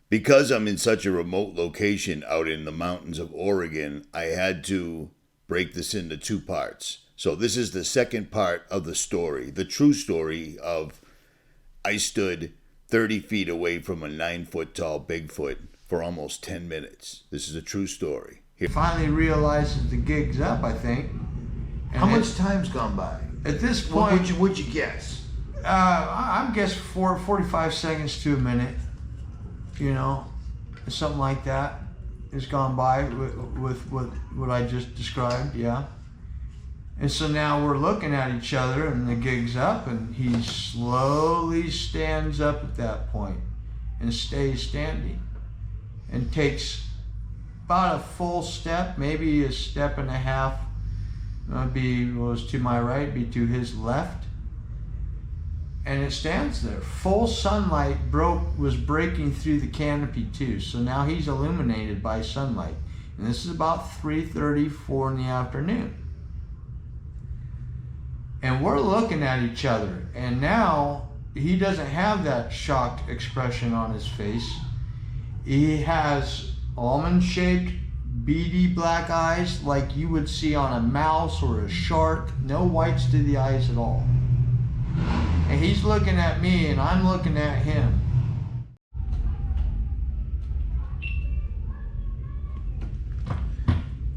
Because I'm in such a remote location out in the mountains of Oregon, I had to break this into two parts. So this is the second part of the story, the true story of I stood 30 feet away from a 9-foot tall Bigfoot for almost 10 minutes. This is a true story. Here. Finally realizes the gig's up, I think. And How much time's gone by? At this What point, would you guess? I'm guessing 45 seconds to a minute, you know, something like that has gone by with what I just described, yeah. And so now we're looking at each other and the gig's up and he slowly stands up at that point and stays standing and takes about a full step, maybe a step and a half, was to my right, be to his left. And it stands there. Full sunlight was breaking through the canopy too. So now he's illuminated by sunlight. And this is about 3:30, 4 in the afternoon. And we're looking at each other. And now he doesn't have that shocked expression on his face. He has almond-shaped, beady black eyes like you would see on a mouse or a shark. No whites to the eyes at all. And he's looking at me and I'm looking at him.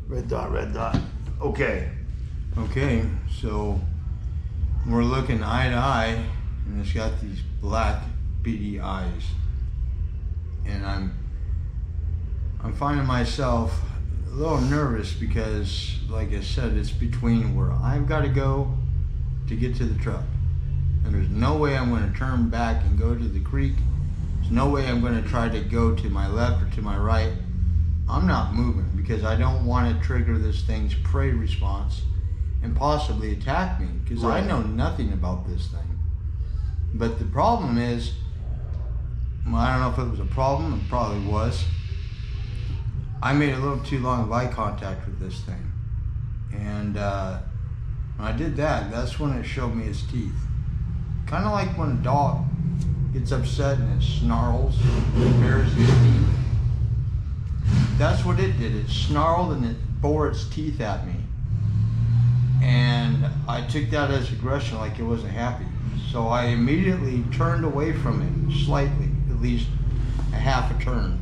Red dot, red dot. Okay. Okay, so we're looking eye to eye and it's got these black beady eyes. And I'm finding myself a little nervous because, like I said, it's between where I've got to go to get to the truck. And there's no way I'm going to turn back and go to the creek. There's no way I'm going to try to go to my left or to my right. I'm not moving because I don't want to trigger this thing's prey response and possibly attack me because I know nothing about this thing. But the problem is, well, I don't know if it was a problem, it probably was. I made a little too long of eye contact with this thing. And when I did that, that's when it showed me its teeth. Kind of like when a dog gets upset and it snarls and bares its teeth. That's what it did. It snarled and it bore its teeth at me. And I took that as aggression, like it wasn't happy. So I immediately turned away from it slightly, at least a half a turn.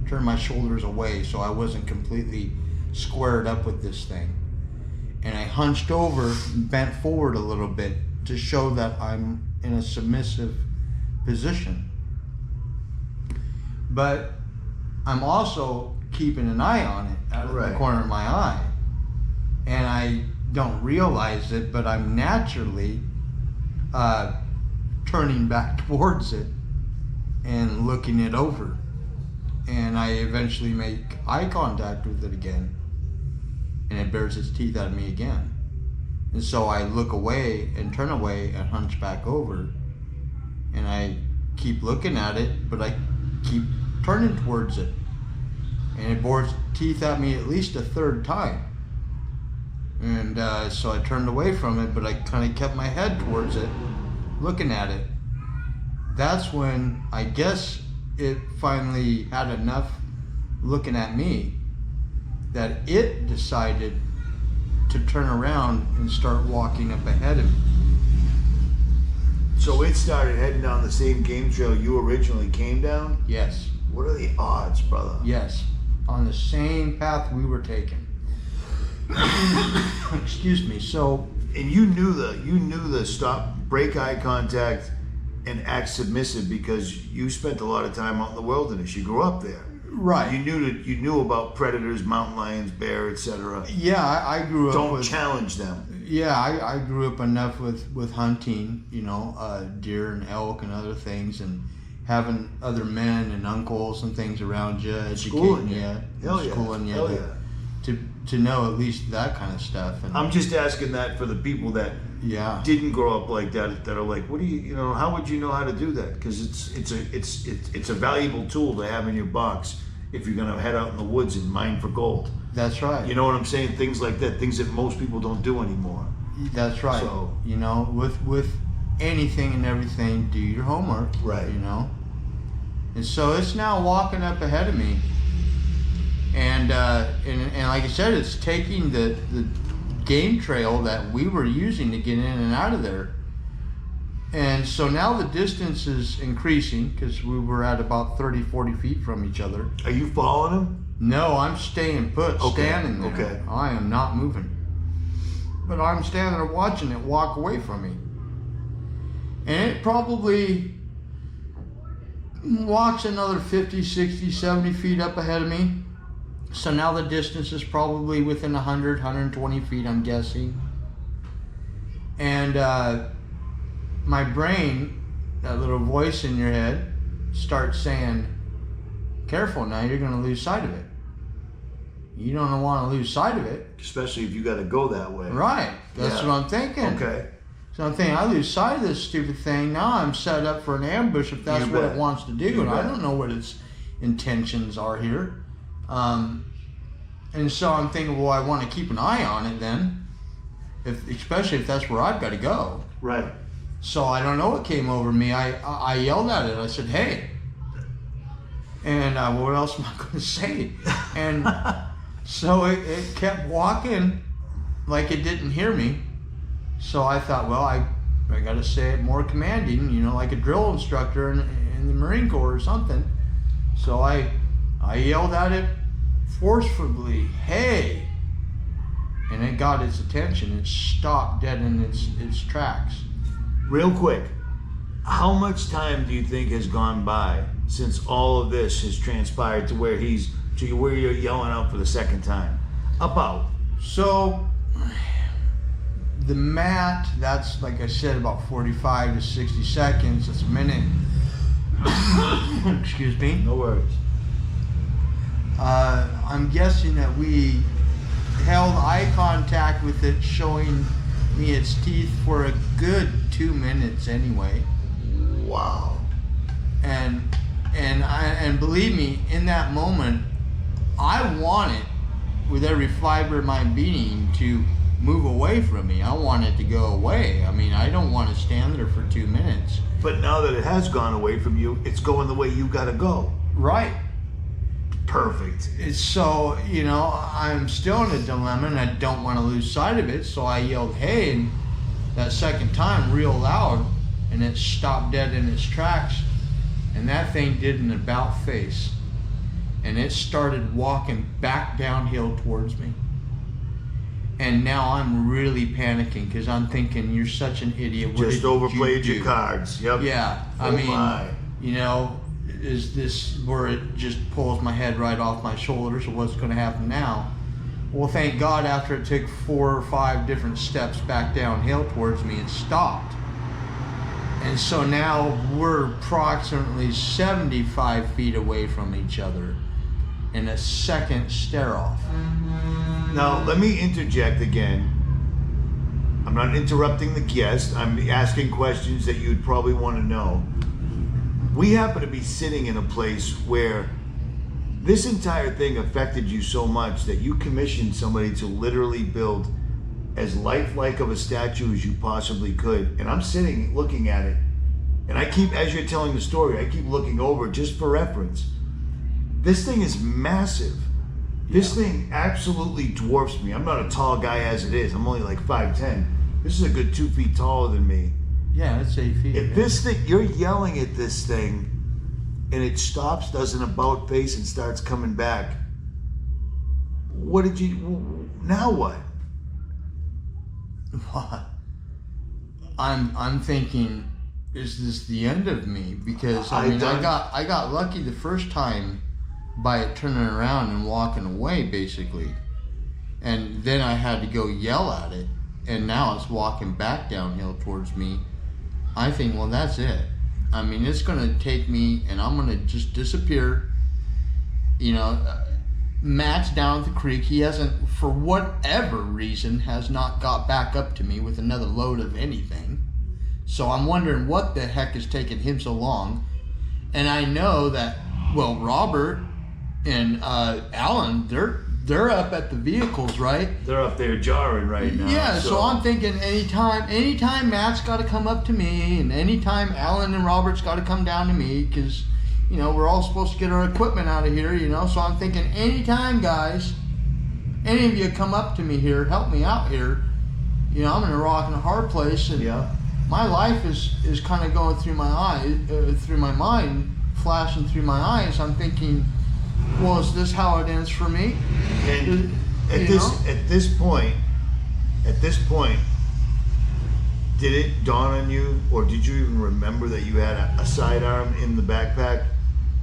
Turned my shoulders away so I wasn't completely squared up with this thing. And I hunched over and bent forward a little bit to show that I'm in a submissive position. But I'm also keeping an eye on it out of the corner of my eye. And I don't realize it, but I'm naturally turning back towards it and looking it over. And I eventually make eye contact with it again. And it bares its teeth at me again. And so I look away and turn away and hunch back over. And I keep looking at it, but I keep turning towards it. And it bores teeth at me at least a third time. And so I turned away from it, but I kind of kept my head towards it, looking at it. That's when I guess it finally had enough looking at me that it decided to turn around and start walking up ahead of me. So it started heading down the same game trail you originally came down? Yes. What are the odds, brother? Yes. On the same path we were taking. Excuse me. So, and you knew the stop, break eye contact, and act submissive because you spent a lot of time out in the wilderness. You grew up there. Right. You knew about predators, mountain lions, bear, etc. Yeah, I grew up. Don't challenge them. Yeah, I grew up enough with hunting, you know, deer and elk and other things, and having other men and uncles and things around you, educating you, schooling you to know at least that kind of stuff. And I'm just asking that for the people that didn't grow up like that are like, what do you know? How would you know how to do that? Because it's a valuable tool to have in your box if you're gonna head out in the woods and mine for gold. That's right. You know what I'm saying? Things like that, things that most people don't do anymore. That's right. So, you know, with anything and everything, do your homework. Right. You know, And so it's now walking up ahead of me. And like I said, it's taking the game trail that we were using to get in and out of there. And so now the distance is increasing because we were at about 30, 40 feet from each other. Are you following him? No, I'm staying put, standing there. Okay. I am not moving. But I'm standing there watching it walk away from me. And it probably walks another 50, 60, 70 feet up ahead of me. So now the distance is probably within 100, 120 feet, I'm guessing. And my brain, that little voice in your head, starts saying, careful now, you're going to lose sight of it. You don't want to lose sight of it. Especially if you got to go that way. Right. That's what I'm thinking. Okay. So I'm thinking, I lose sight of this stupid thing. Now I'm set up for an ambush if that's what it wants to do. And I don't know what its intentions are here. And so I'm thinking, well, I want to keep an eye on it then. Especially if that's where I've got to go. Right. So I don't know what came over me. I yelled at it. I said, hey. And what else am I going to say? And so it kept walking like it didn't hear me. So I thought, well, I got to say it more commanding, you know, like a drill instructor in the Marine Corps or something. So I yelled at it forcefully, hey. And it got its attention. It stopped dead in its tracks. Real quick, how much time do you think has gone by since all of this has transpired to where you're yelling out for the second time? About. So the mat, that's like I said, about 45 to 60 seconds. That's a minute. Excuse me. No worries. I'm guessing that we held eye contact with it, showing me its teeth for a good 2 minutes anyway. Wow. And believe me, in that moment, I want it with every fiber of my being to move away from me. I want it to go away. I mean, I don't want to stand there for 2 minutes. But now that it has gone away from you, it's going the way you gotta go. Right. Perfect. So, you know, I'm still in a dilemma and I don't want to lose sight of it. So I yelled, hey, and that second time real loud, and it stopped dead in its tracks. And that thing did an about face. And it started walking back downhill towards me. And now I'm really panicking because I'm thinking, you're such an idiot. What Just did overplayed you your do? cards. Yep. Yeah. I mean, my. you know, is this where it just pulls my head right off my shoulders, or what's going to happen now? Well, thank God, after it took 4 or 5 different steps back downhill towards me, it stopped. And so now we're approximately 75 feet away from each other in a second stare-off. Now, let me interject again. I'm not interrupting the guest. I'm asking questions that you'd probably want to know. We happen to be sitting in a place where this entire thing affected you so much that you commissioned somebody to literally build as lifelike of a statue as you possibly could. And I'm sitting looking at it, and I keep, as you're telling the story, I keep looking over just for reference. This thing is massive. This thing absolutely dwarfs me. I'm not a tall guy as it is. I'm only like 5'10". This is a good 2 feet taller than me. Yeah, it's 8 feet. If this thing, you're yelling at this thing, and it stops, does an about face, and starts coming back, what did you, now what? I'm thinking, is this the end of me? Because I got lucky the first time by it turning around and walking away, basically, and then I had to go yell at it, and now it's walking back downhill towards me. I think, well, that's it. I mean, it's going to take me, and I'm going to just disappear. You know, Matt's down at the creek. He hasn't, for whatever reason, has not got back up to me with another load of anything. So I'm wondering what the heck is taking him so long. And I know that, well, Robert and Alan, they're up at the vehicles, right? They're up there jarring right now. Yeah, so I'm thinking anytime Matt's got to come up to me, and anytime Alan and Robert's got to come down to me, because, we're all supposed to get our equipment out of here, So I'm thinking, anytime, guys, any of you come up to me here, help me out here. I'm in a rock and a hard place, and my life is kind of going through my eyes, through my mind, flashing through my eyes. I'm thinking, well, is this how it ends for me? And at this point, did it dawn on you, or did you even remember that you had a sidearm in the backpack?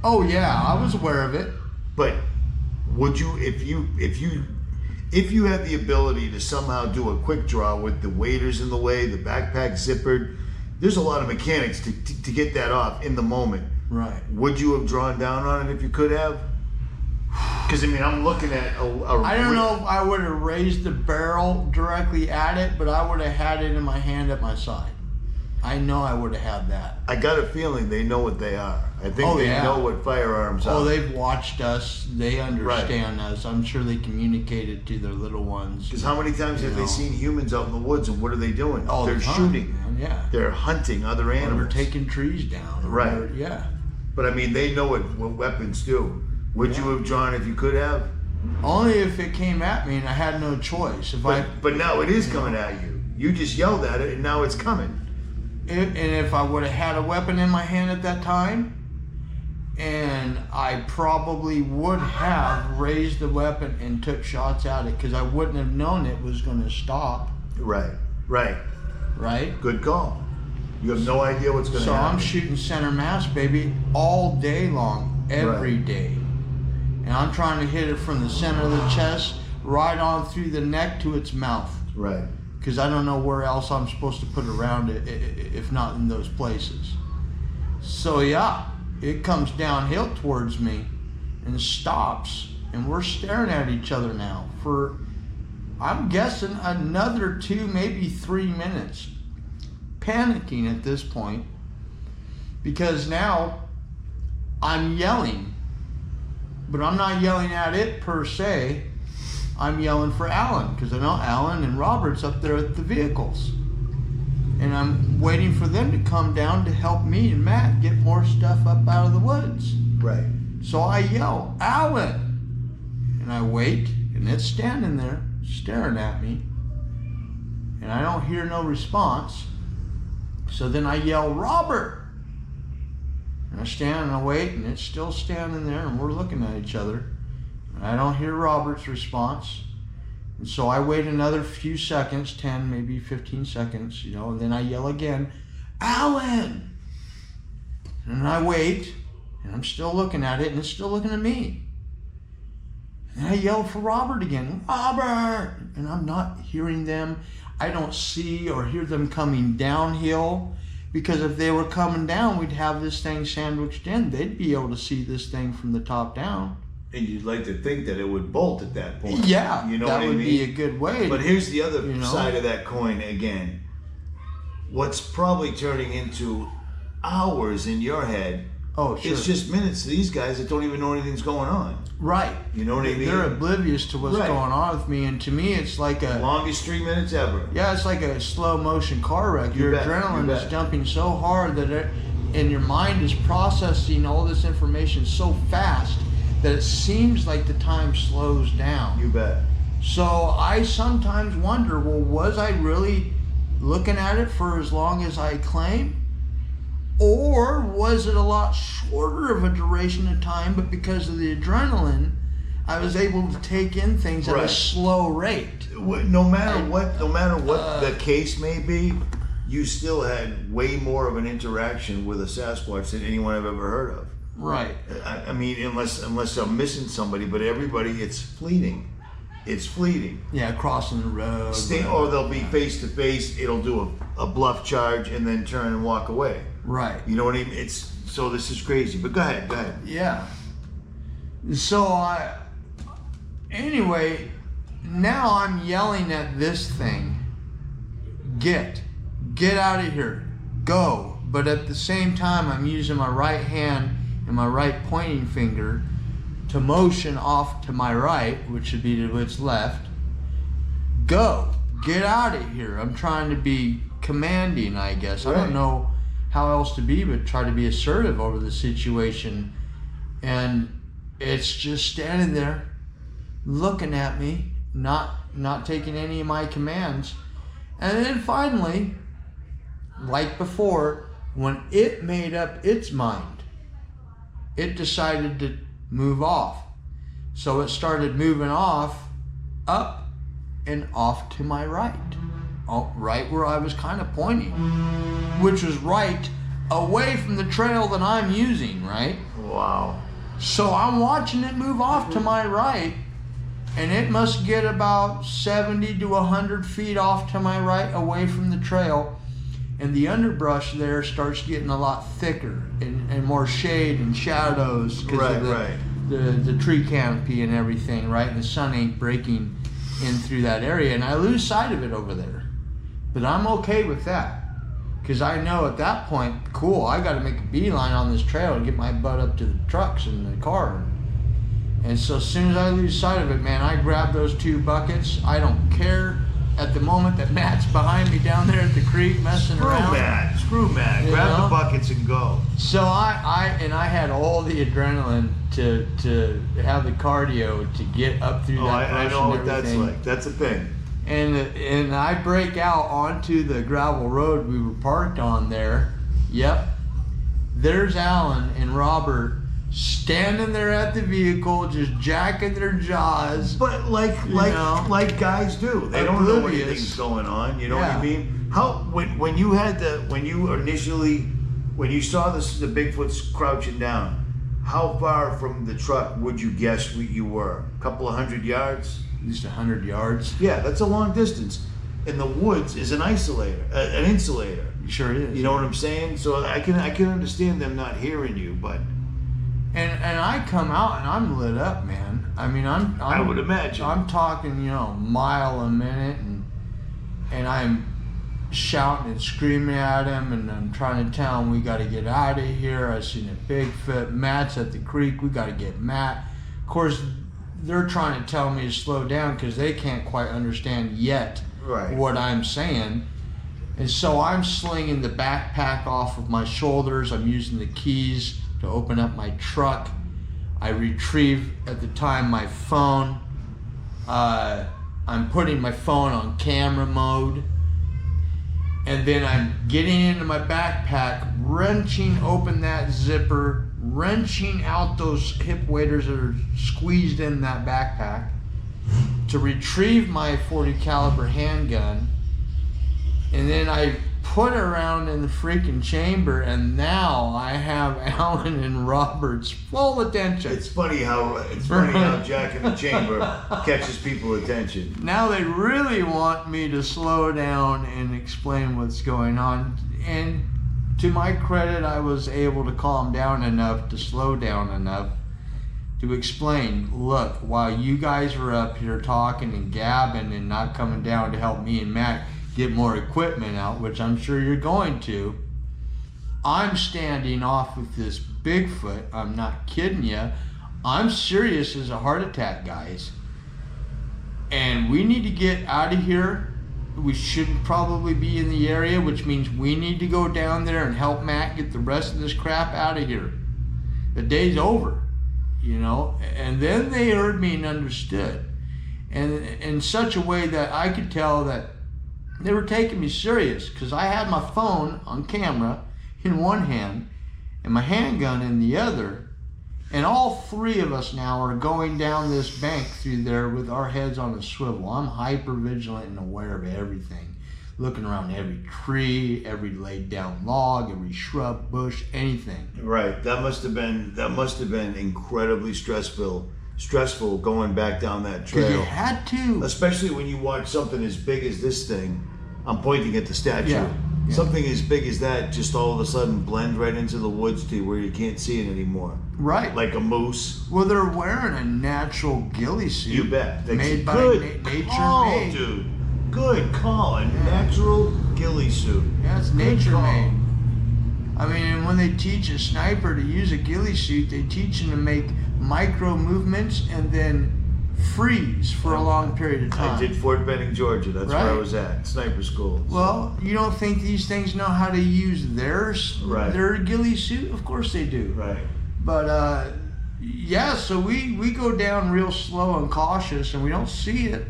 Oh yeah, I was aware of it. But would you, if you had the ability to somehow do a quick draw with the waders in the way, the backpack zippered, there's a lot of mechanics to get that off in the moment. Right. Would you have drawn down on it if you could have? Because I'm looking at I don't know if I would have raised the barrel directly at it, but I would have had it in my hand at my side. I know I would have had that. I got a feeling they know what they are. I think they know what firearms are. Oh, they've watched us. They understand us. I'm sure they communicated to their little ones. Because how many times have they seen humans out in the woods, and what are they doing? All They're the time, shooting. Man. Yeah. They're hunting other animals. Or taking trees down. Right. Yeah. But they know what weapons do. Would you have drawn if you could have? Only if it came at me and I had no choice. But now it is coming at you. You just yelled at it, and now it's coming. And if I would have had a weapon in my hand at that time, and I probably would have raised the weapon and took shots at it, because I wouldn't have known it was going to stop. Right. Good call. You have no idea what's going to happen. So I'm shooting center mass, baby, all day long, every day. And I'm trying to hit it from the center of the chest right on through the neck to its mouth. Right. Because I don't know where else I'm supposed to put it around it, if not in those places. So yeah, it comes downhill towards me and stops, and we're staring at each other now for, I'm guessing, another 2, maybe 3 minutes. Panicking at this point, because now I'm yelling, but I'm not yelling at it per se. I'm yelling for Alan, because I know Alan and Robert's up there at the vehicles. And I'm waiting for them to come down to help me and Matt get more stuff up out of the woods. Right. So I yell, Alan! And I wait, and it's standing there staring at me. And I don't hear no response. So then I yell, Robert! And I stand and I wait, and it's still standing there, and we're looking at each other. And I don't hear Robert's response. And so I wait another few seconds, 10, maybe 15 seconds, and then I yell again, Alan! And I wait, and I'm still looking at it, and it's still looking at me. And I yell for Robert again, Robert! And I'm not hearing them. I don't see or hear them coming downhill, because if they were coming down, we'd have this thing sandwiched in. They'd be able to see this thing from the top down. And you'd like to think that it would bolt at that point. Yeah, you know that what would I mean? be a good way. But here's the other side of that coin again. What's probably turning into hours in your head, it's just minutes to these guys that don't even know anything's going on. Right. You know what I mean? They're oblivious to what's going on with me, and to me it's like a... Longest 3 minutes ever. Yeah, it's like a slow motion car wreck. Your adrenaline is jumping so hard that and your mind is processing all this information so fast that it seems like the time slows down. You bet. So I sometimes wonder, well, was I really looking at it for as long as I claim? Or was it a lot shorter of a duration of time, but because of the adrenaline, I was able to take in things at a slow rate? No matter what the case may be, you still had way more of an interaction with a Sasquatch than anyone I've ever heard of. Right. I mean, unless I'm missing somebody, but everybody, it's fleeting. It's fleeting. Yeah, crossing the road. Or they'll be face to face. It'll do a bluff charge and then turn and walk away. Right. You know what I mean? So this is crazy. But go ahead. Yeah. So anyway, now I'm yelling at this thing. Get out of here. Go. But at the same time, I'm using my right hand and my right pointing finger to motion off to my right, which would be to its left. Go. Get out of here. I'm trying to be commanding, I guess. I don't know how else to be but try to be assertive over the situation. And it's just standing there looking at me, not taking any of my commands. And then finally, like before, when it made up its mind, it decided to move off. So it started moving off, up and off to my right. Right where I was kind of pointing, which was right away from the trail that I'm using, right? Wow. So I'm watching it move off to my right, and it must get about 70 to 100 feet off to my right away from the trail. And the underbrush there starts getting a lot thicker and more shade and shadows because of the tree canopy and everything, right? And the sun ain't breaking in through that area, and I lose sight of it over there. But I'm okay with that, because I know at that point, cool, I got to make a beeline on this trail and get my butt up to the trucks and the car. And so as soon as I lose sight of it, man, I grab those 2 buckets. I don't care at the moment that Matt's behind me down there at the creek messing around. Screw Matt. Grab the buckets and go. So I had all the adrenaline to have the cardio to get up through that brush. I know what that's like. That's a thing. And I break out onto the gravel road we were parked on there. Yep. There's Alan and Robert standing there at the vehicle, just jacking their jaws. But like guys do. They don't know anything's going on. You know what I mean? How when you saw the Bigfoot's crouching down, how far from the truck would you guess you were? A couple of 100 yards? At least 100 yards. Yeah, that's a long distance. And the woods is an insulator. It sure is. You know what I'm saying? So I can understand them not hearing you, but. And I come out and I'm lit up, man. I mean, I would imagine. I'm talking, a mile a minute, and I'm shouting and screaming at him, and I'm trying to tell him we got to get out of here. I seen a Bigfoot. Matt's at the creek. We got to get Matt. Of course, they're trying to tell me to slow down because they can't quite understand yet what I'm saying. And so I'm slinging the backpack off of my shoulders. I'm using the keys to open up my truck. I retrieve at the time my phone. I'm putting my phone on camera mode. And then I'm getting into my backpack, wrenching open that zipper, wrenching out those hip waders that are squeezed in that backpack to retrieve my .40 caliber handgun. And then I put it around in the freaking chamber, and now I have Alan and Robert's full attention. It's funny how Jack in the chamber catches people's attention. Now they really want me to slow down and explain what's going on. And to my credit, I was able to calm down enough to slow down enough to explain, look, while you guys were up here talking and gabbing and not coming down to help me and Matt get more equipment out, which I'm sure you're going to, I'm standing off with this Bigfoot. I'm not kidding you. I'm serious as a heart attack, guys. And we need to get out of here. We shouldn't probably be in the area, which means we need to go down there and help Matt get the rest of this crap out of here. The day's over, And then they heard me and understood. And in such a way that I could tell that they were taking me serious, because I had my phone on camera in one hand and my handgun in the other. And all 3 of us now are going down this bank through there with our heads on a swivel. I'm hyper vigilant and aware of everything. Looking around every tree, every laid down log, every shrub, bush, anything. Right. That must have been incredibly stressful going back down that trail. You had to. Especially when you watch something as big as this thing. I'm pointing at the statue. Yeah. Something as big as that just all of a sudden blend right into the woods to where you can't see it anymore. Right. Like a moose. Well, they're wearing a natural ghillie suit. You bet. Made by nature call, made. Dude. Good call. A natural ghillie suit. Yeah, it's nature made. I mean, and when they teach a sniper to use a ghillie suit, they teach them to make micro movements and then freeze for a long period of time. I did Fort Benning, Georgia. That's where I was at, sniper school. Well, you don't think these things know how to use their ghillie suit? Of course they do. Right. But yeah, so we go down real slow and cautious, and we don't see it.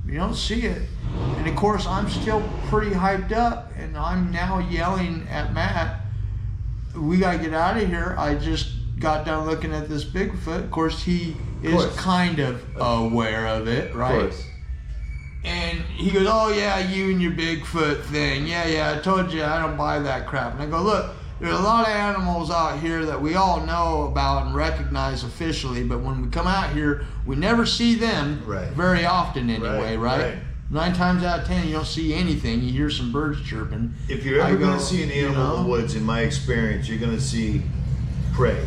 We don't see it. And of course, I'm still pretty hyped up, and I'm now yelling at Matt, we gotta get out of here. I just got done looking at this Bigfoot. Of course, he is kind of aware of it, right? Of course. And he goes, oh yeah, you and your Bigfoot thing. Yeah, I told you I don't buy that crap. And I go, look, there's a lot of animals out here that we all know about and recognize officially, but when we come out here, we never see them very often anyway, right? 9 times out of 10, you don't see anything. You hear some birds chirping. If you're ever going to see an animal in the woods, in my experience, you're going to see prey.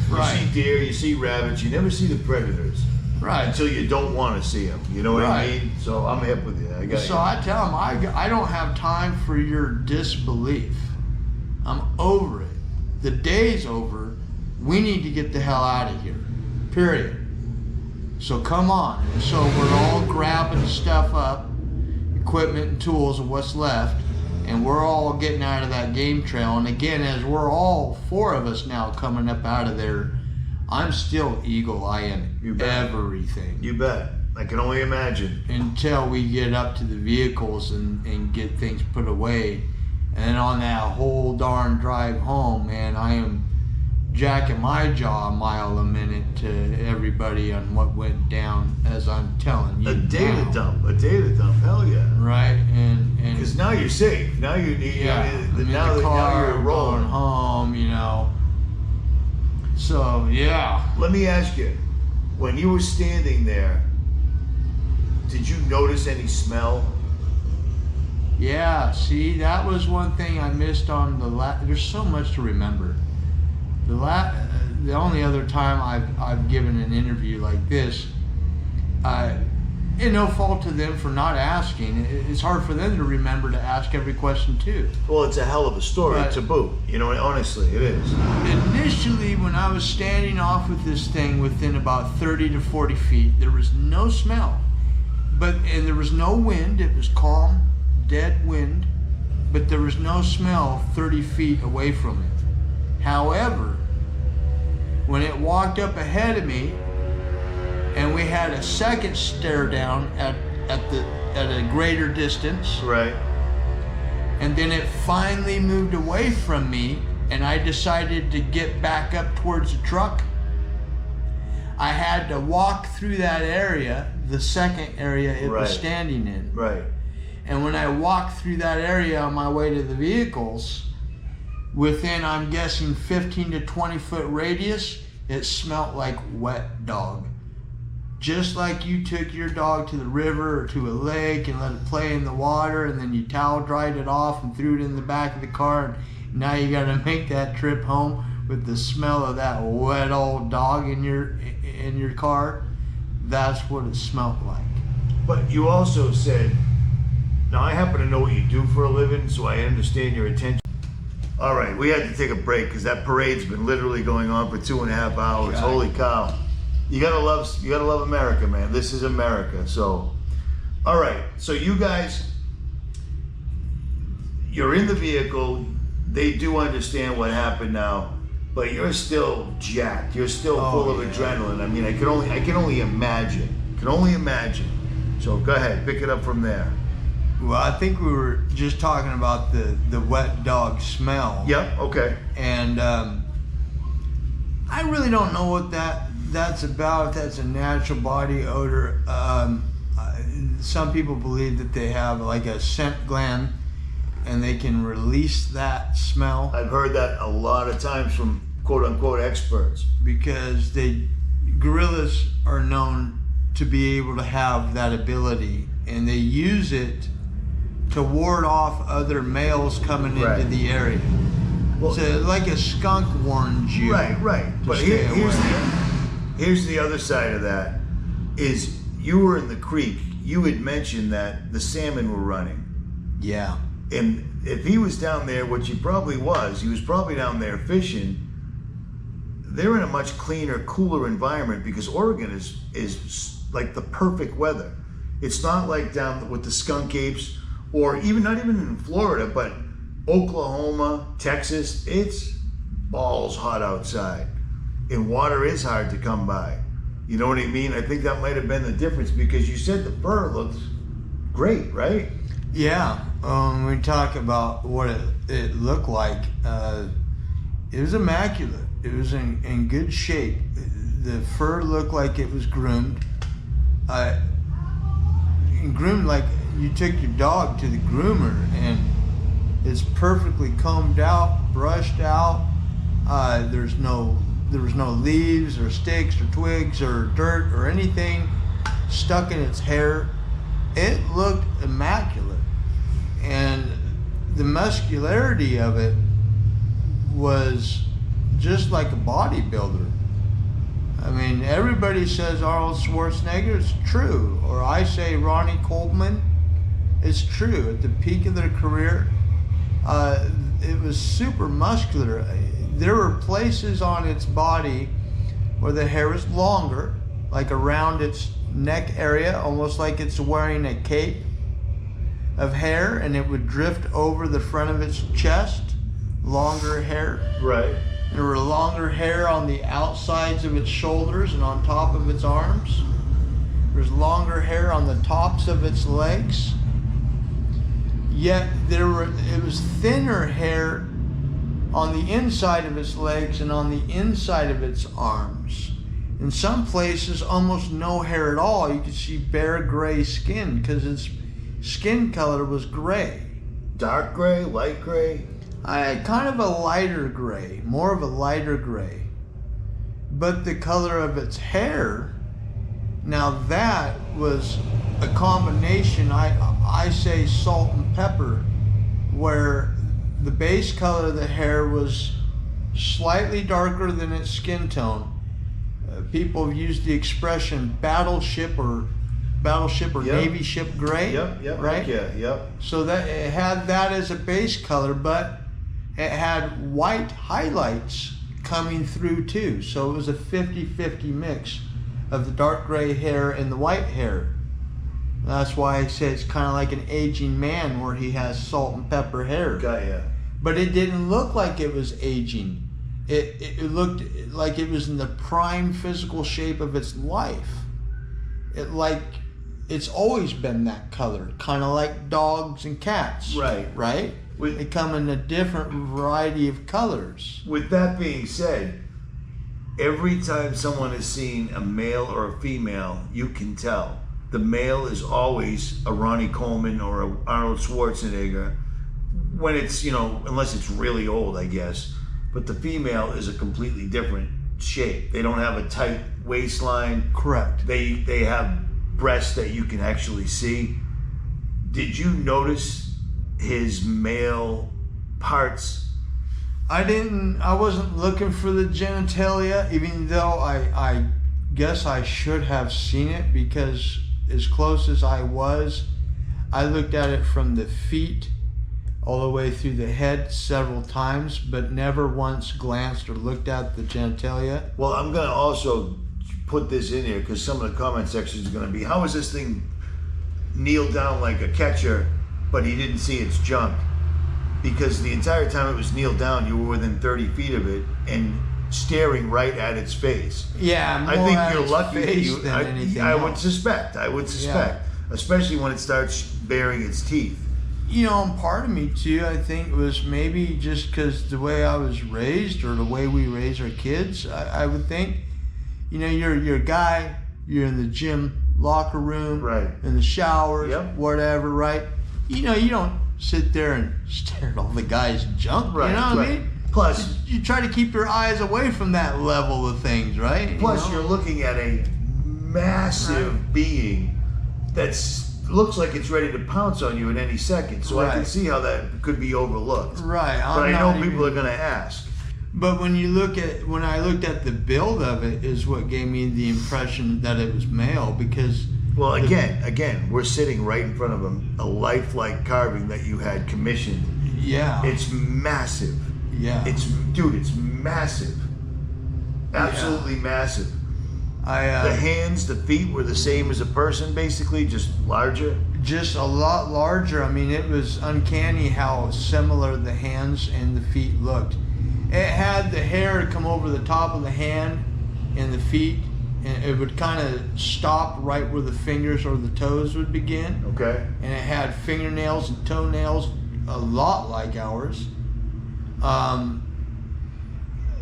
You see deer, you see rabbits, you never see the predators. Right. Until you don't want to see them. You know what I mean? So I'm hip with you. I tell them, I don't have time for your disbelief. I'm over it. The day's over. We need to get the hell out of here. Period. So come on. And so we're all grabbing stuff up, equipment and tools of what's left, and we're all getting out of that game trail. And again, as we're all 4 of us now coming up out of there, I'm still eagle-eyeing everything. You bet. I can only imagine. Until we get up to the vehicles and get things put away. And on that whole darn drive home, man, I am jacking my jaw a mile a minute to everybody on what went down, as I'm telling you. A data dump, hell yeah. Right, and because now you're safe. Now you need. now you're rolling home, you know. So yeah. Let me ask you, when you were standing there, did you notice any smell? Yeah, see, that was one thing I missed on the there's so much to remember. The only other time I've given an interview like this, and no fault to them for not asking. It's hard for them to remember to ask every question too. Well, it's a hell of a story to boot. You know, honestly, it is. Initially, when I was standing off with this thing within about 30 to 40 feet, there was no smell, and there was no wind. It was calm, dead wind, but there was no smell 30 feet away from it. However, when it walked up ahead of me and we had a second stare down at a greater distance, right, and then it finally moved away from me and I decided to get back up towards the truck, I had to walk through that area, the second area it was standing in. Right. And when I walked through that area on my way to the vehicles, within, I'm guessing, 15 to 20 foot radius, it smelled like wet dog. Just like you took your dog to the river or to a lake and let it play in the water, and then you towel dried it off and threw it in the back of the car, and now you gotta make that trip home with the smell of that wet old dog in your car. That's what it smelled like. But you also said, now I happen to know what you do for a living, so I understand your intention. All right, we had to take a break because that parade's been literally going on for 2.5 hours. Yeah. Holy cow! You gotta love America, man. This is America. So, all right. So you guys, you're in the vehicle. They do understand what happened now, but you're still jacked. You're still full of adrenaline. I mean, I can only imagine. So go ahead, pick it up from there. Well, I think we were just talking about the wet dog smell. Yep, okay. And I really don't know what that's about, if that's a natural body odor. Some people believe that they have like a scent gland and they can release that smell. I've heard that a lot of times from quote-unquote experts. Because gorillas are known to be able to have that ability, and they use it to ward off other males coming into the area. Well, so like a skunk warns you. Right. But here's the other side of that. Is you were in the creek. You had mentioned that the salmon were running. Yeah. And if he was down there, which he was probably down there fishing. they're in a much cleaner, cooler environment because Oregon is like the perfect weather. It's not like down with the skunk apes, or even not even in Florida, but Oklahoma, Texas. It's balls hot outside, and water is hard to come by. You know what I mean? I think that might have been the difference because you said the fur looks great, right? Yeah. We talk about what it looked like. It was immaculate. It was in good shape. The fur looked like it was groomed. And groomed like you took your dog to the groomer, and it's perfectly combed out, brushed out. There was no leaves or sticks or twigs or dirt or anything stuck in its hair. It looked immaculate, and the muscularity of it was just like a bodybuilder. I mean, everybody says Arnold Schwarzenegger. It's true. Or I say Ronnie Coleman. It's true. At the peak of their career, it was super muscular. There were places on its body where the hair was longer, like around its neck area, almost like it's wearing a cape of hair, and it would drift over the front of its chest. Longer hair. Right. There were longer hair on the outsides of its shoulders and on top of its arms. There's longer hair on the tops of its legs. Yet it was thinner hair on the inside of its legs and on the inside of its arms. In some places, almost no hair at all. You could see bare gray skin because its skin color was gray. Dark gray, light gray? Kind of a lighter gray, more of a lighter gray. But the color of its hair, now that was a combination, I say salt and pepper, where the base color of the hair was slightly darker than its skin tone. People have used the expression battleship or Yep. Navy ship gray. Yep. Right? Yeah, yep. So that it had that as a base color, but it had white highlights coming through too. So it was a 50-50 mix of the dark gray hair and the white hair. That's why I say it's kind of like an aging man where he has salt and pepper hair. Got ya. But it didn't look like it was aging. It looked like it was in the prime physical shape of its life. It's always been that color, kind of like dogs and cats. Right. Right? They come in a different variety of colors. With that being said, every time someone has seen a male or a female, you can tell. The male is always a Ronnie Coleman or a Arnold Schwarzenegger. When it's, unless it's really old, I guess. But the female is a completely different shape. They don't have a tight waistline. Correct. They have breasts that you can actually see. Did you notice his male parts? I wasn't looking for the genitalia, even though I guess I should have seen it, because as close as I was, I looked at it from the feet all the way through the head several times, but never once glanced or looked at the genitalia. Well, I'm going to also put this in here because some of the comment section is going to be, how is this thing kneel down like a catcher, but he didn't see its junk? Because the entire time it was kneeled down, you were within 30 feet of it and staring right at its face. Yeah, more I think at you're its lucky that face than anything I else. would suspect, Yeah. especially when it starts baring its teeth. And part of me too, I think, was maybe just because the way I was raised or the way we raise our kids. I would think, you're a guy, you're in the gym locker room, Right. in the showers, Yep. whatever, right? You don't sit there and stare at all the guy's junk, Right, you know what I right. mean? Plus, You try to keep your eyes away from that level of things, right? you're looking at a massive being that's looks like it's ready to pounce on you at any second. So I can Right. see how that could be overlooked. Right. But I know people are going to ask. But when I looked at the build of it, is what gave me the impression that it was male, because Well, again, we're sitting right in front of a lifelike carving that you had commissioned. yeah, It's massive. yeah, It's massive. Absolutely massive. I The hands, the feet were the same as a person, basically, just larger. just a lot larger. I mean, it was uncanny how similar the hands and the feet looked. It had the hair come over the top of the hand and the feet, and it would kind of stop right where the fingers or the toes would begin. Okay. And it had fingernails and toenails a lot like ours.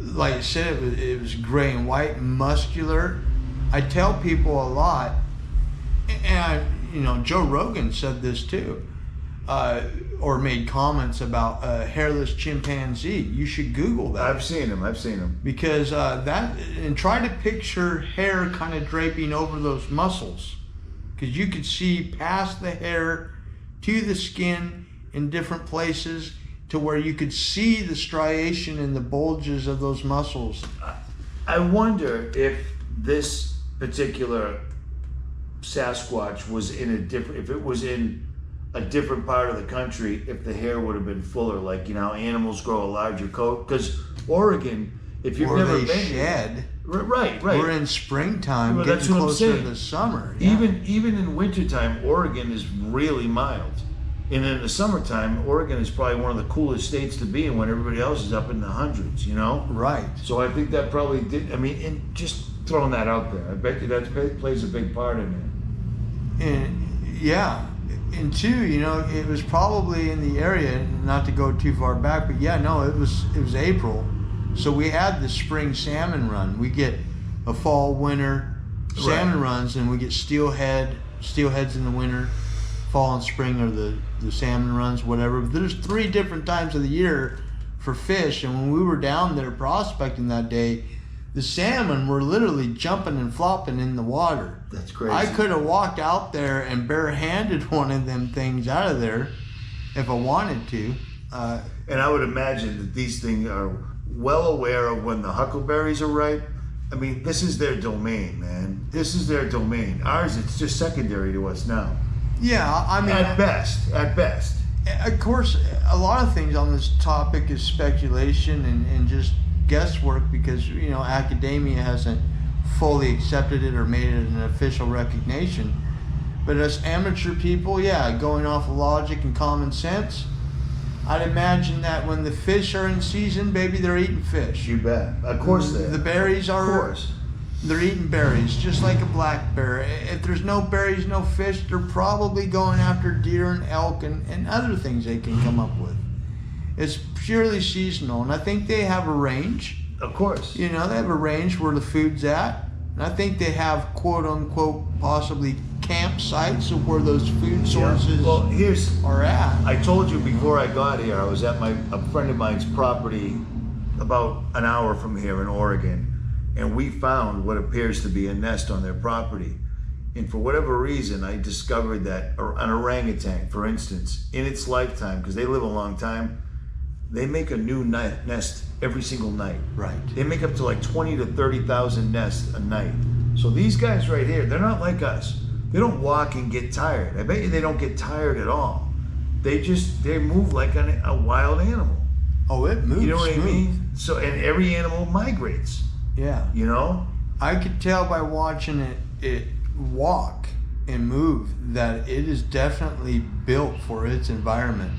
Like I said, it was gray and white, muscular. I tell people a lot, and Joe Rogan said this too, or made comments about a hairless chimpanzee. You should Google that. I've seen him. Because and try to picture hair kind of draping over those muscles, because you could see past the hair to the skin in different places to where you could see the striation and the bulges of those muscles. I wonder if this particular Sasquatch was if it was in a different part of the country, if the hair would have been fuller, like animals grow a larger coat. Because Oregon, if you've never been shed. Right. We're in springtime, Well, getting that's what I'm closer saying. to the summer. Yeah. Even in wintertime, Oregon is really mild. And in the summertime, Oregon is probably one of the coolest states to be in when everybody else is up in the hundreds, Right. So I think that probably did, and just throwing that out there, I bet you that plays a big part in it. And yeah, and two, it was probably in the area, not to go too far back, but yeah, no, it was April, so we had the spring salmon run. We get a fall, winter salmon runs, and we get steelheads in the winter, fall and spring are the salmon runs, whatever. But there's 3 different times of the year for fish, and when we were down there prospecting that day, the salmon were literally jumping and flopping in the water. That's crazy. I could have walked out there and barehanded one of them things out of there if I wanted to. And I would imagine that these things are well aware of when the huckleberries are ripe. I mean, this is their domain, man. This is their domain. Ours, it's just secondary to us now. Yeah, I mean... At best. Of course, a lot of things on this topic is speculation and just guesswork, because academia hasn't fully accepted it or made it an official recognition. But as amateur people, going off of logic and common sense, I'd imagine that when the fish are in season, baby, they're eating fish. You bet. Of course they are. The berries are... Of course. They're eating berries, just like a black bear. If there's no berries, no fish, they're probably going after deer and elk and other things they can come up with. It's purely seasonal, and I think they have a range. Of course. They have a range where the food's at. And I think they have, quote unquote, possibly campsites of where those food sources are at. I told you before I got here, I was at a friend of mine's property about an hour from here in Oregon. And we found what appears to be a nest on their property. And for whatever reason, I discovered that an orangutan, for instance, in its lifetime, because they live a long time, they make a new nest every single night. Right. They make up to like 20 to 30,000 nests a night. So these guys right here, they're not like us. They don't walk and get tired. I bet you they don't get tired at all. They move like a wild animal. Oh, it moves. You know what smooth. I mean? So, and every animal migrates. Yeah. I could tell by watching it walk and move that it is definitely built for its environment.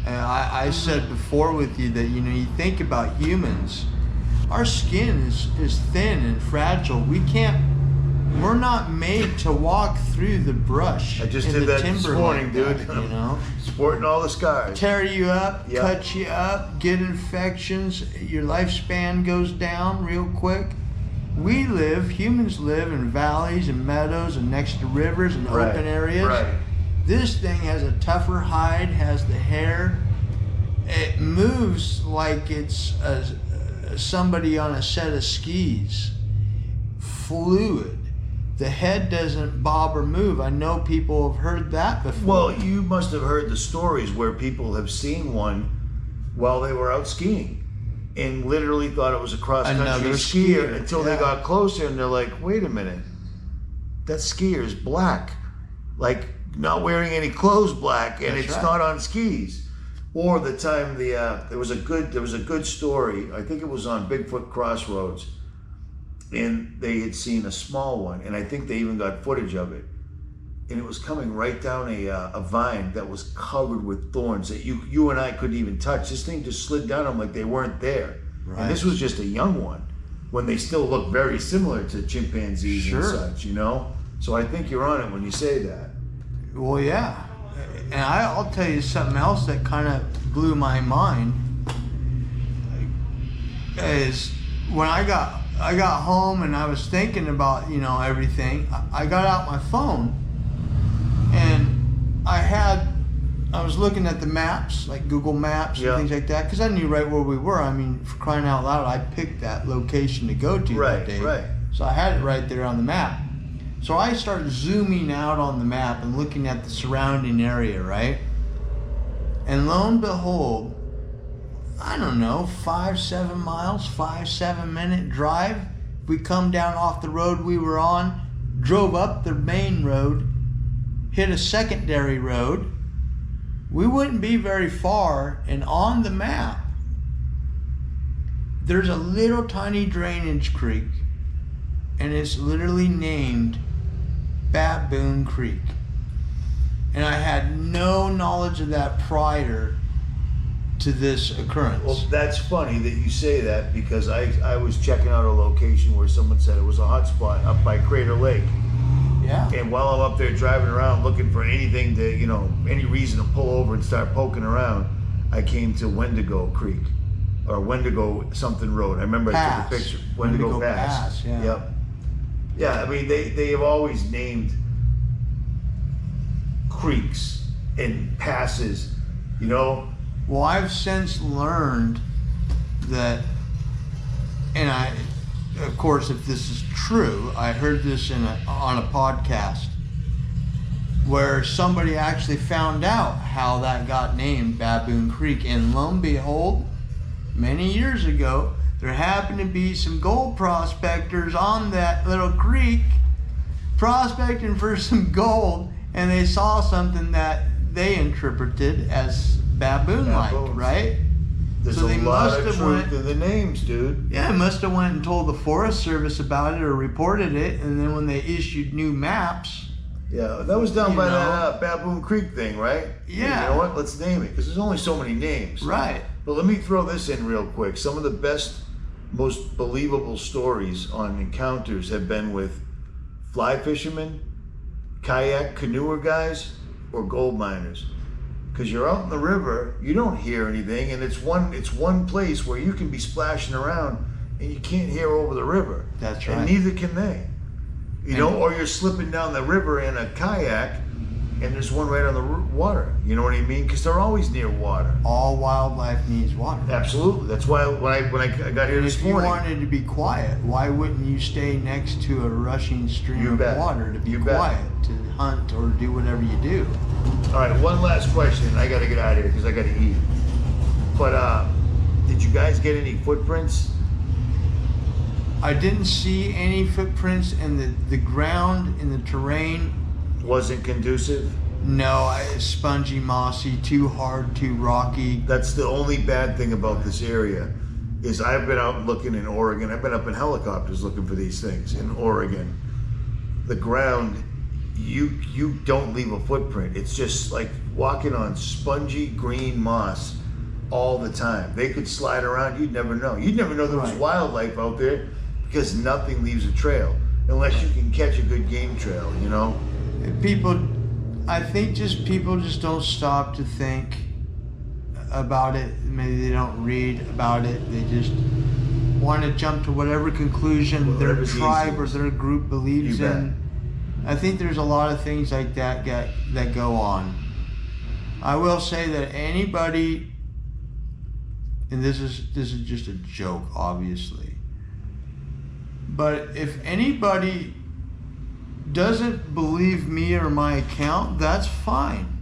And I said before with you that you think about humans, our skin is thin and fragile. We're not made to walk through the brush. I just in did the that timber this morning, like dude. That, Sporting all the scars. tear you up, Yep. cut you up, get infections, your lifespan goes down real quick. Humans live in valleys and meadows and next to rivers and open areas. Right. This thing has a tougher hide, has the hair. It moves like it's somebody on a set of skis. Fluid. The head doesn't bob or move. I know people have heard that before. Well, you must have heard the stories where people have seen one while they were out skiing and literally thought it was a cross-country skier until they got closer and they're like, wait a minute, that skier is black. Like, not wearing any clothes black, and it's not on skis. Or the time there was a good story, I think it was on Bigfoot Crossroads, and they had seen a small one, and I think they even got footage of it. And it was coming right down a vine that was covered with thorns that you and I couldn't even touch. This thing just slid down them like they weren't there. Right. And this was just a young one, when they still look very similar to chimpanzees and such, you know? So I think you're on it when you say that. Well, yeah. And I'll tell you something else that kind of blew my mind is when I got home and I was thinking about, you know, everything, I got out my phone and I was looking at the maps, like Google Maps and things like that, because I knew right where we were. I mean, for crying out loud, I picked that location to go to that day. Right. So I had it right there on the map. So I started zooming out on the map and looking at the surrounding area, right? And lo and behold, I don't know, 5-7 miles, 5-7 minute drive. We come down off the road we were on, drove up the main road, hit a secondary road. We wouldn't be very far, and on the map, there's a little tiny drainage creek, and it's literally named Baboon Creek. And I had no knowledge of that prior to this occurrence. Well, that's funny that you say that, because I was checking out a location where someone said it was a hot spot up by Crater Lake. Yeah. And while I'm up there driving around looking for anything to, you know, any reason to pull over and start poking around, I came to Wendigo Creek, or Wendigo something road. I remember I took a picture. Wendigo Pass. Yeah. Yep. Yeah, I mean, they have always named creeks and passes, you know. Well, I've since learned that, and of course, if this is true, I heard this on a podcast where somebody actually found out how that got named Baboon Creek, and lo and behold, many years ago, there happened to be some gold prospectors on that little creek prospecting for some gold, and they saw something that they interpreted as baboon-like, right? There's a lot of truth in the names, dude. Yeah, must have went and told the Forest Service about it or reported it, and then when they issued new maps. Yeah, that was down by that Baboon Creek thing, right? Yeah. You know what? Let's name it, because there's only so many names. Right. But let me throw this in real quick. Some of the best, most believable stories on encounters have been with fly fishermen, kayak canoer guys, or gold miners. Because you're out in the river, you don't hear anything, and it's one place where you can be splashing around and you can't hear over the river. That's right. And neither can they. You know, or you're slipping down the river in a kayak and there's one right on the water. You know what I mean? Because they're always near water. All wildlife needs water. Absolutely. That's why when I got here this morning. If you wanted to be quiet, why wouldn't you stay next to a rushing stream of water to be quiet, to hunt or do whatever you do? All right, one last question. I got to get out of here because I got to eat. But did you guys get any footprints? I didn't see any footprints, and the ground in the terrain wasn't conducive. No, spongy, mossy, too hard, too rocky. That's the only bad thing about this area. Is I've been out looking in Oregon. I've been up in helicopters looking for these things in Oregon. The ground, you don't leave a footprint. It's just like walking on spongy green moss all the time. They could slide around. You'd never know. You'd never know there was wildlife out there because nothing leaves a trail unless you can catch a good game trail, you know? I think people just don't stop to think about it. Maybe they don't read about it. They just want to jump to whatever conclusion their tribe or their group believes in. I think there's a lot of things like that go on. I will say that anybody, and this is just a joke, obviously, but if anybody doesn't believe me or my account, that's fine.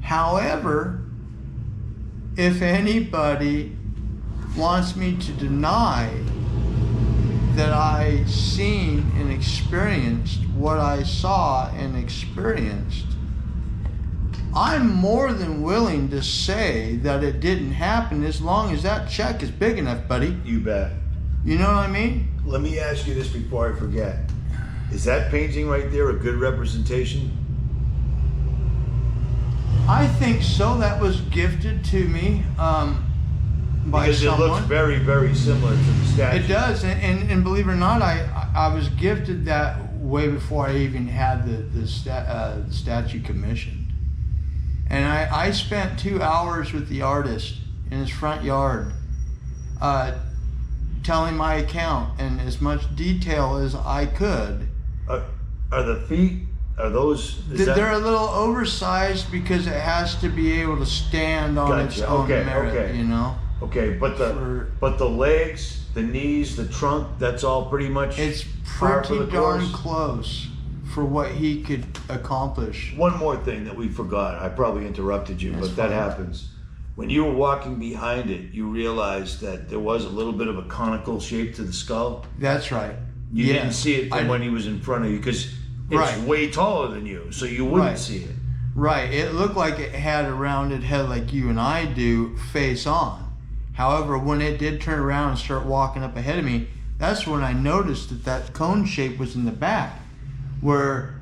However, if anybody wants me to deny that I seen and experienced what I saw and experienced, I'm more than willing to say that it didn't happen as long as that check is big enough, buddy. You bet. You know what I mean? Let me ask you this before I forget. Is that painting right there a good representation? I think so. That was gifted to me by because someone. It looks very, very similar to the statue. It does, and believe it or not, I was gifted that way before I even had the statue commissioned. And I spent 2 hours with the artist in his front yard, telling my account in as much detail as I could. Are the feet? Are those? They're a little oversized because it has to be able to stand on its own merit. You know. Okay, but the legs, the knees, the trunk, that's all pretty much. It's pretty darn close for what he could accomplish. One more thing that we forgot. I probably interrupted you, but that happens. When you were walking behind it, you realized that there was a little bit of a conical shape to the skull. That's right. You didn't see it from when he was in front of you because it's way taller than you, so you wouldn't see it. Right. It looked like it had a rounded head like you and I do, face on. However, when it did turn around and start walking up ahead of me, that's when I noticed that cone shape was in the back, where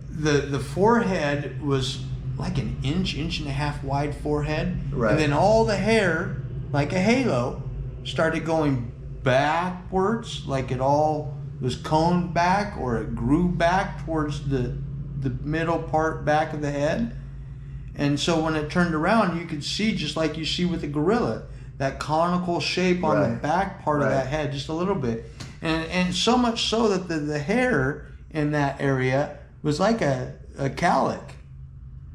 the forehead was like an inch and a half wide forehead. Right. And then all the hair, like a halo, started going backwards, like it all was coned back, or it grew back towards the middle part back of the head. And so when it turned around, you could see, just like you see with the gorilla, that conical shape on the back part of that head, just a little bit. And so much so that the hair in that area was like a calic,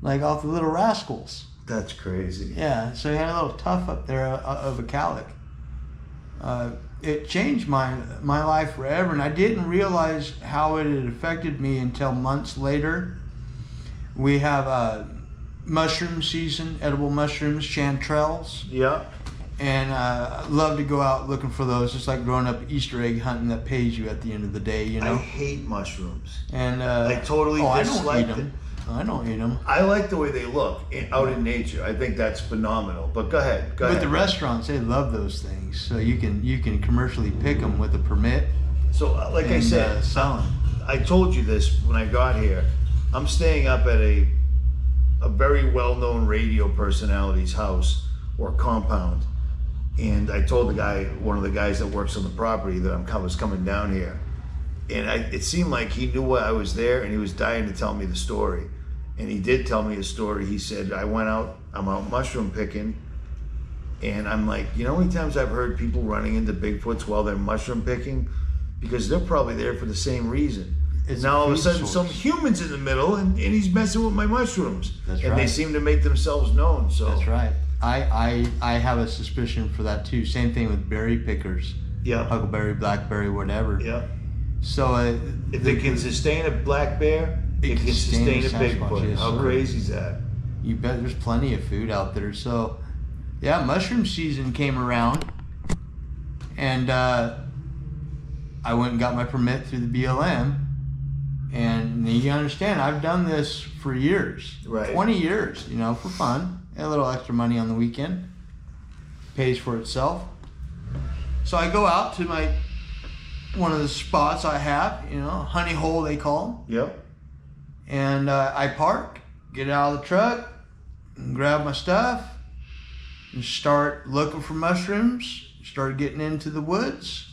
like off the Little Rascals. That's crazy. Yeah, so he had a little tuft up there of a calic. It changed my life forever, and I didn't realize how it had affected me until months later. We have mushroom season, edible mushrooms, chanterelles. Yeah. And I love to go out looking for those. It's like growing up Easter egg hunting that pays you at the end of the day, you know? I hate mushrooms. And I totally dislike them. I don't eat them. I like the way they look out in nature. I think that's phenomenal. But go ahead. But the restaurants, they love those things. So you can commercially pick them with a permit. So like I said, sell them. I told you this when I got here. I'm staying up at a very well-known radio personality's house or compound. And I told the guy, one of the guys that works on the property, that I was coming down here. And it seemed like he knew I was there, and he was dying to tell me the story. And he did tell me a story. He said, I'm out mushroom picking. And I'm like, you know how many times I've heard people running into Bigfoots while they're mushroom picking? Because they're probably there for the same reason. And now all of a sudden some human's in the middle, and he's messing with my mushrooms. That's right. And they seem to make themselves known. So that's right. I have a suspicion for that too. Same thing with berry pickers. Yeah. Huckleberry, blackberry, whatever. Yeah. So if it can sustain a black bear, it can sustain a Bigfoot. Yes, how crazy is that? You bet. There's plenty of food out there. So yeah, mushroom season came around, and I went and got my permit through the BLM. And you understand, I've done this for years, 20 years, you know, for fun. A little extra money on the weekend, pays for itself. So I go out to one of the spots I have, you know, honey hole they call them. Yep. And I park, get out of the truck, and grab my stuff, and start looking for mushrooms. Start getting into the woods,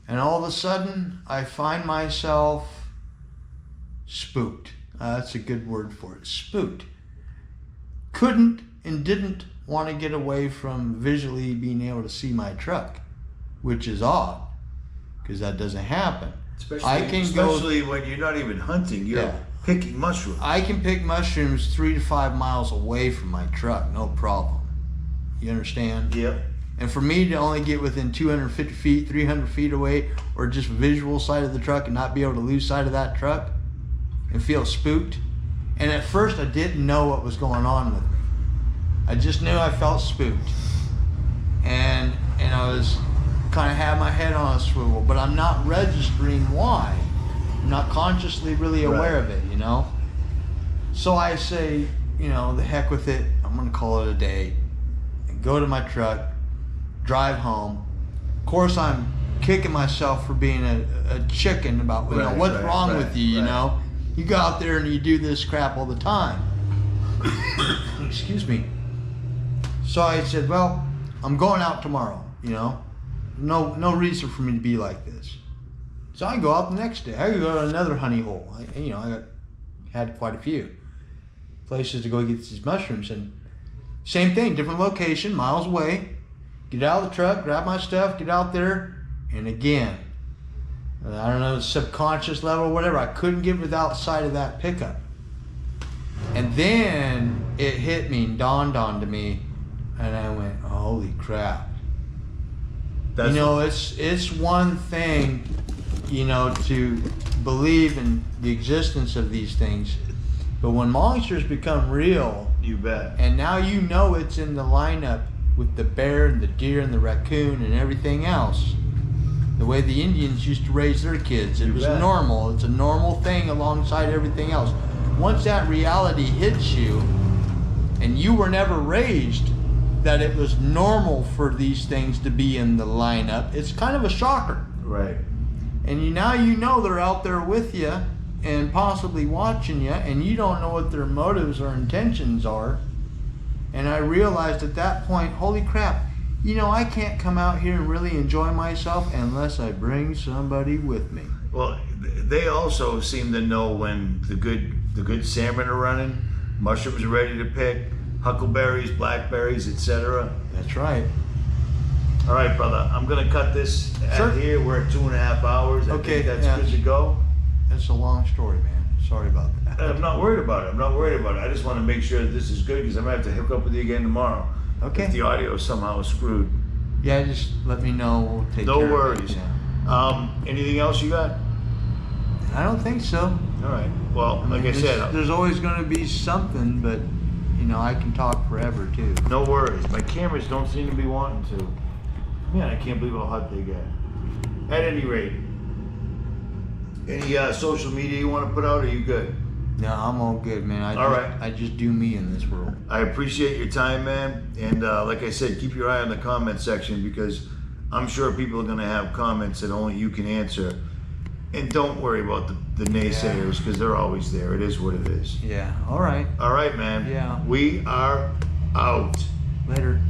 and all of a sudden I find myself spooked. That's a good word for it. Spooked. Couldn't and didn't want to get away from visually being able to see my truck, which is odd, because that doesn't happen. Especially when you're not even hunting, you're picking mushrooms. I can pick mushrooms 3 to 5 miles away from my truck, no problem. You understand? Yep. And for me to only get within 250 feet, 300 feet away, or just visual sight of the truck and not be able to lose sight of that truck and feel spooked. And at first I didn't know what was going on with me. I just knew I felt spooked. And I was kind of had my head on a swivel, but I'm not registering why. I'm not consciously really aware of it, you know? So I say, you know, the heck with it. I'm going to call it a day and go to my truck, drive home, Of course, I'm kicking myself for being a chicken about, you know, what's wrong with you, you know? You go out there and you do this crap all the time. Excuse me. So I said, well, I'm going out tomorrow, you know? No reason for me to be like this. So I go out the next day. I go to another honey hole. I had quite a few places to go get these mushrooms, and same thing, different location, miles away. Get out of the truck, grab my stuff, get out there, and again, I don't know, subconscious level or whatever, I couldn't get without sight of that pickup. And then it hit me and dawned onto me, and I went, holy crap. You know, it's one thing, you know, to believe in the existence of these things, but when monsters become real, you bet. And now you know it's in the lineup with the bear and the deer and the raccoon and everything else. The way the Indians used to raise their kids, it was normal. It's a normal thing alongside everything else. Once that reality hits you, and you were never raised that it was normal for these things to be in the lineup, it's kind of a shocker. Right. And now you know they're out there with you and possibly watching you, and you don't know what their motives or intentions are. And I realized at that point, holy crap, you know, I can't come out here and really enjoy myself unless I bring somebody with me. Well, they also seem to know when the good salmon are running, mushrooms are ready to pick, huckleberries, blackberries, etc. That's right. All right, brother. I'm gonna cut this out here. We're at 2.5 hours. I think that's good to go. That's a long story, man. Sorry about that. I'm not worried about it. I just want to make sure that this is good because I'm gonna have to hook up with you again tomorrow. Okay. If the audio somehow is screwed. Yeah, just let me know. We'll take No care worries. of it. Yeah. Anything else you got? I don't think so. All right. Well, like I said, there's always going to be something, but you know, I can talk forever too. no worries. My cameras don't seem to be wanting to. Man, I can't believe how hot they get. At any rate, any social media you want to put out? Are you good? No, I'm all good, man. I just do me in this world. I appreciate your time, man. And like I said, keep your eye on the comment section because I'm sure people are going to have comments that only you can answer. And don't worry about the naysayers because they're always there. It is what it is. Yeah. All right. All right, man. Yeah. We are out. Later.